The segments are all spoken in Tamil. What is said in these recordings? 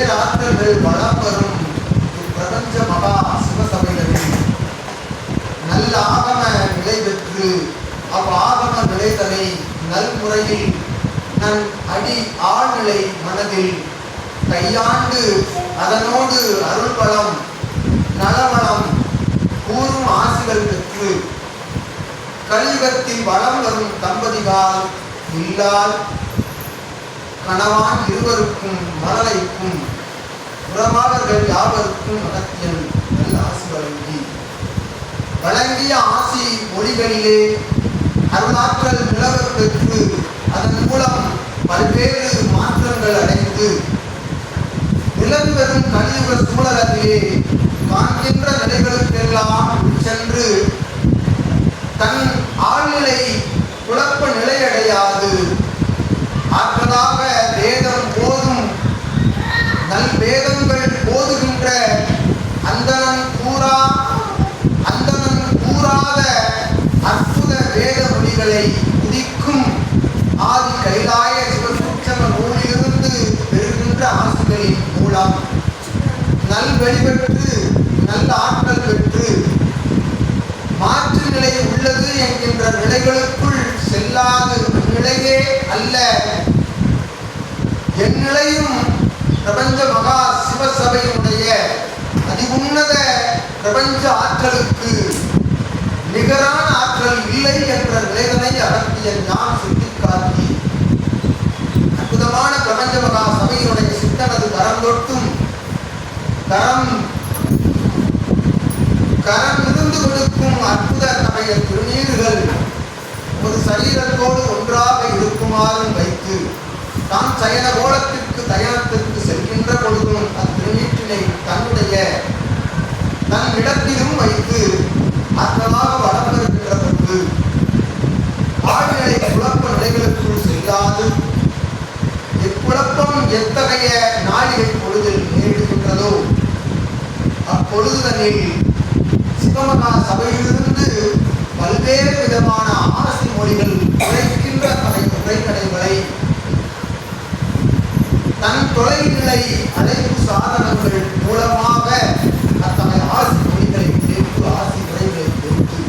பேராற்றல்கள் வளம் வரும் பிரபஞ்ச மகா சிவசபைகளில் நல்ல ஆகம நிலை பெற்று அவ்வாகம நிலைதனை நல்முறையில் நன் அடி ஆழ்நிலை மனதில் கையாண்டு அதனோடு அருள்வளம் நலவளம் கூறும் ஆசிகள் பெற்று கலியுகத்தில் வளம் வரும் தம்பதிகால் இல்லால் கணவான் இருவருக்கும் மழலைக்கும் உறவாளர்கள் யாவருக்கும் அகத்தியன் நல்ல ஆசி வழங்கி வழங்கிய ஆசி மொழிகளிலே அருளாற்றல் நிலவப் பெற்று அதன் மூலம் பல்வேறு மாற்றங்கள் அடைந்து நிலம்பெறும் கலியுக சூழலிலே காண்கின்ற நிலைகளுக்கெல்லாம் சென்று தன் ஆழ்நிலை குழப்ப நிலையடையாது ஆற்றலாக வேதம் போதும் நல் வேதங்கள் போதுகின்ற அந்தணன் கூறாத அற்புத வேத மொழிகளை உதிக்கும் ஆதி கைலாய சிவசூட்சம நூலிலிருந்து பெறுகின்ற ஆசிகளின் மூலம் நல் வெளிப்பெற்று நல்ல ஆற்றல் பெற்று மாற்று நிலை உள்ளது என்கின்ற நிலைகளுக்குள் செல்லாது நிலையே அல்ல என் நிலையும் பிரபஞ்ச மகா சிவசபையினுடைய அதிஉன்னத பிரபஞ்ச ஆற்றலுக்கு நிகரான ஆற்றல் இல்லை என்ற நிலைதனை அகத்திய ஞான் சுட்டிக்காட்டி அற்புதமான பிரபஞ்ச மகா சபையினுடைய சித்தனது கரம் தொட்டும் கரம் இருந்து கொடுக்கும் அற்புத சமய திருநீர்கள் ஒரு சரீரத்தோடு ஒன்றாக இருக்குமாறும் வைத்து தாம் சயன கோலத்திற்கு தயனத்திற்கு செல்கின்ற பொழுதும் அத்திருநீற்றினை தன் இடத்திலும் வைத்து ஆற்றலாக வளம் வருகின்ற பொழுது ஆழ்நிலை குழப்ப நிலைகளுக்குள் செல்லாது இக்குழப்பம் எத்தகைய நாளிகை பொழுதில் நேரிடுகின்றதோ அப்பொழுதுதனில் சிவமகா சபையிலிருந்து பல்வேறு விதமான ஆசி மொழிகள் உரைக்கின்ற உரைநடைகளை தன் தொலைநிலை அழைப்பு சாதனங்கள் மூலமாக அத்தகைய ஆசி மொழிகளை கேட்டு ஆசி உரைகளை கேட்டு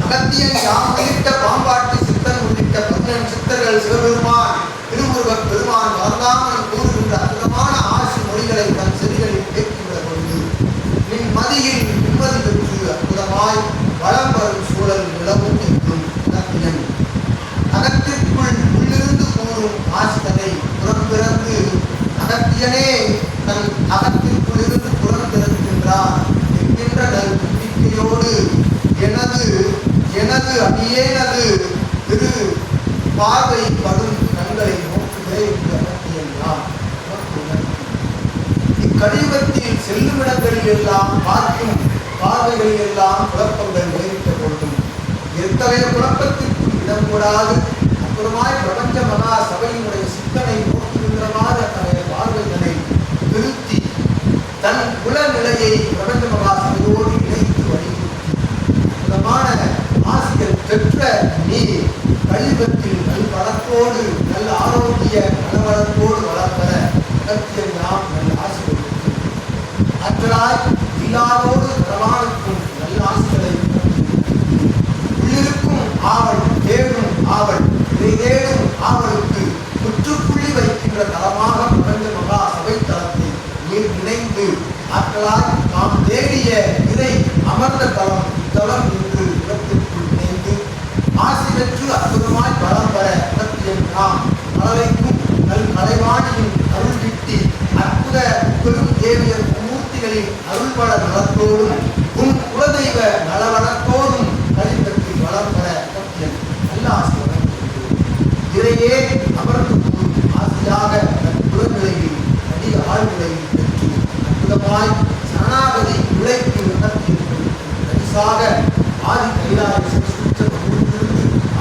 அகத்தியன் யாம் உள்ளிட்ட பாம்பாட்டி சித்தன் உள்ளிட்ட 18 சித்தர்கள் சிவபெருமான் திருமுருகப் பெருமான் வரதாமன் கூறுகின்ற அற்புதமான ஆசி மொழிகளை தன் செடிகளில் கேட்கின்ற பொழுது நின் மதியில் நிம்மதி பெற்று அற்புதமாய் வளம் வரும் சூழல் நிலவும் என்றும் அகத்தியன் அகத்திற்குள் உள்ளிருந்து கூறும் ஆசிதனை புறம்பிறந்து அகத்தியனே தன் அகத்திற்குள் இருந்து புறம்பிறக்கின்றார் என்கின்ற நல் நம்பிக்கையோடு எனது அடியேனது திரு பார்வை படும் கண்களை நோக்குதே என்று அகத்தியன் இக்கலியுகத்தில் செல்லும் இடங்களில் எல்லாம் பார்க்கும் பார்வைகளில் எல்லாம் குழப்பங்கள் நேரிட்ட பொழுதும் எத்தகைய குழப்பத்திற்கும் இடம் கூடாது அப்புறமாய் பிரபஞ்ச மகா சபையினுடைய சித்தனை நோக்குகின்றவாறு அத்தகைய பார்வைகளை திருத்தி தன் குலநிலையை பிரபஞ்ச மகா சபையோடு இணைத்து வலியுறுத்தி அற்புதமான ஆசிரியர் பெற்ற நீ கலியுகத்தில் நல் வளத்தோடு நல்ல ஆரோக்கிய நலவளத்தோடு வளர்ப்பெற அகத்தியன் நாம் நல்ல ஆசிரியர் ஆற்றலாய் இல்லாதோடு பிரமாணுக்கும் நல்ல ஆசிகளை உள்ளிருக்கும் ஆவல் தேடும் ஆவல் இதை தேடும் ஆவலுக்கு முற்றுப்புள்ளி வைக்கின்ற தளமாக பிரபஞ்ச மகா சபை தளத்தை நீர் இணைந்து ஆற்றலாய் நாம் தேடிய இதை அமர்ந்த தளம் இத்தளம் என்று இடத்திற்குள் இணைந்து ஆசி பெற்று அற்புதமாய் வளம் பெற அகத்தியன் நாம் மலரைக்கும் நல் கலைவாணியின் அருள் விட்டி அற்புத பெரும் தேவியர் மூர்த்திகளின் அருள்பட நலத்தோடும் உன் குலதெய்வ நலவளத்தோடும் கலிபத்தில் வளம் பெற அகத்தியன் நல்ல ஆசி வழங்குகிறது இதையே அமர்ந்து ஆசையாக தன் குலநிலையில் அடி ஆழ்நிலையில் பெற்று அற்புதமாய் சரணாகதி உழைப்பு நடத்தியிருக்கும் பரிசாக ஆதி கைலாய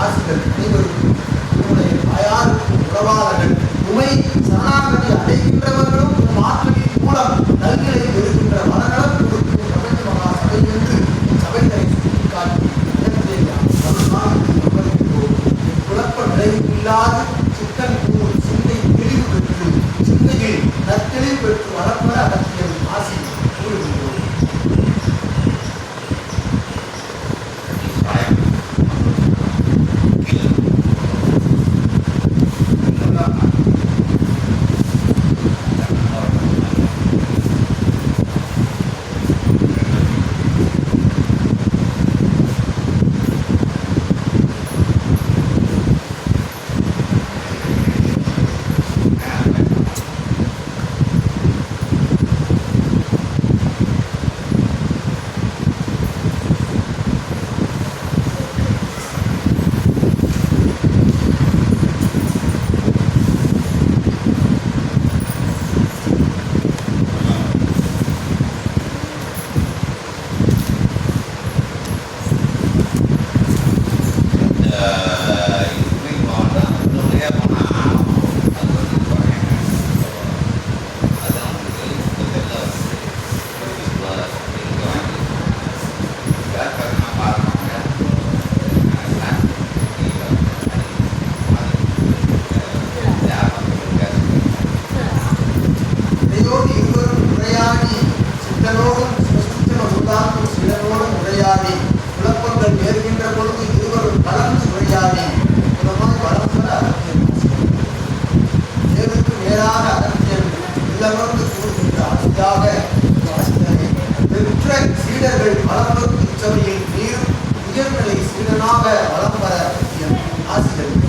ஆசிகள் அனைவருக்கும் உன்னுடைய தாயாருக்கும் உறவாளர்கள் உமை சரணாகதி அடைகின்றவர்களும் ஆற்றலின் மூலம் நல்நிலை பெறுகின்ற மனநலம் கொடுக்கும் பிரபஞ்ச மகா சபை என்று சபைகளை சுட்டிக்காட்டி குழப்ப நிலையில்லாது சித்தன் சிந்தை தெளிவு பெற்று சிந்தையில் நற்தெளிவு நிலையான அகத்தியன் இல்லமர்ந்து கூறுகின்ற ஆசியாக ஆசிரியரை பெற்ற சீடர்கள் வளர்ந்து இச்சபையில் நீர் உயர்நிலை சீடனாக வளம் வர அகத்தியன் ஆசிரியர்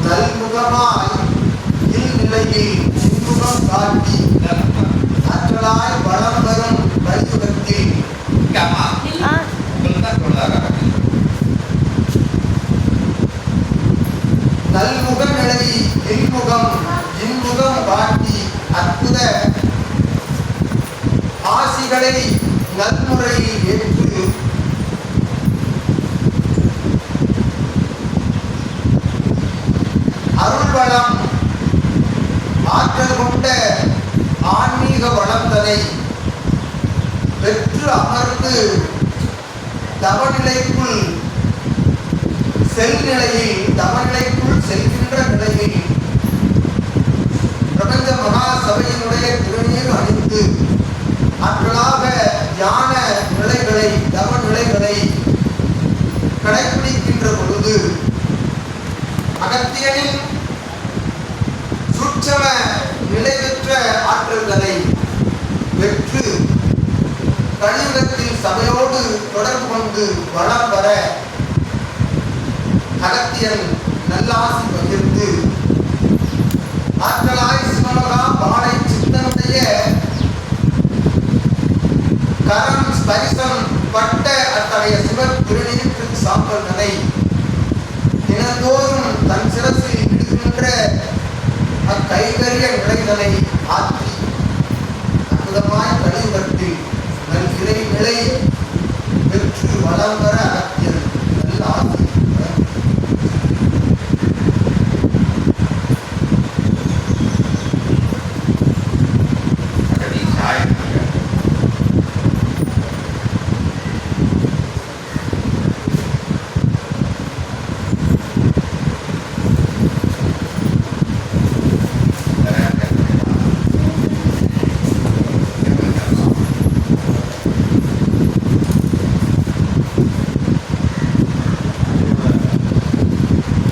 நல்முகமாய் இல்நிலையில் இன்முகம் காட்டி ஆற்றலாய் வளம் வரும் கலியுகத்தில் நல்முக நிலை இன்முகம் இன்முகம் காட்டி அற்புத ஆசிகளை நல்முறையில் ஏற்று அருள்வளம் ஆற்றல் கொண்ட ஆன்மீக வளர்ந்தனை பெற்று அமர்ந்து தவநிலைக்குள் தவநிலைக்குள் செல்கின்ற நிலையில் பிரபஞ்ச மகா சபையினுடைய திருநீர் அணிந்து ஆற்றலாக தியான நிலைகளை தவ நிலைகளை கடைபிடிக்கின்ற பொழுது அகத்தியனின் சுற்றம நிலை பெற்ற ஆற்றல்களை பெற்று கலியுகத்தில் சபையோடு தொடர்பு கொண்டு வளம் வர அகத்தியன் நல்லாசி பகிர்ந்து ஆற்றலாய் சிவமகா பாடை சித்தனுடைய கரம் ஸ்பரிசம் பட்ட அத்தகைய சிவன் திருநீருக்கு சாம்பல்களை தினந்தோறும் தன் சிரசில் இடுகின்ற அக்கைகரிய நிலைகளை ஆற்றி அற்புதமாய் கலியுகத்தில் நல் இறை நிலை பெற்று வளம் வர அகத்தியன் நல்ல ஆசி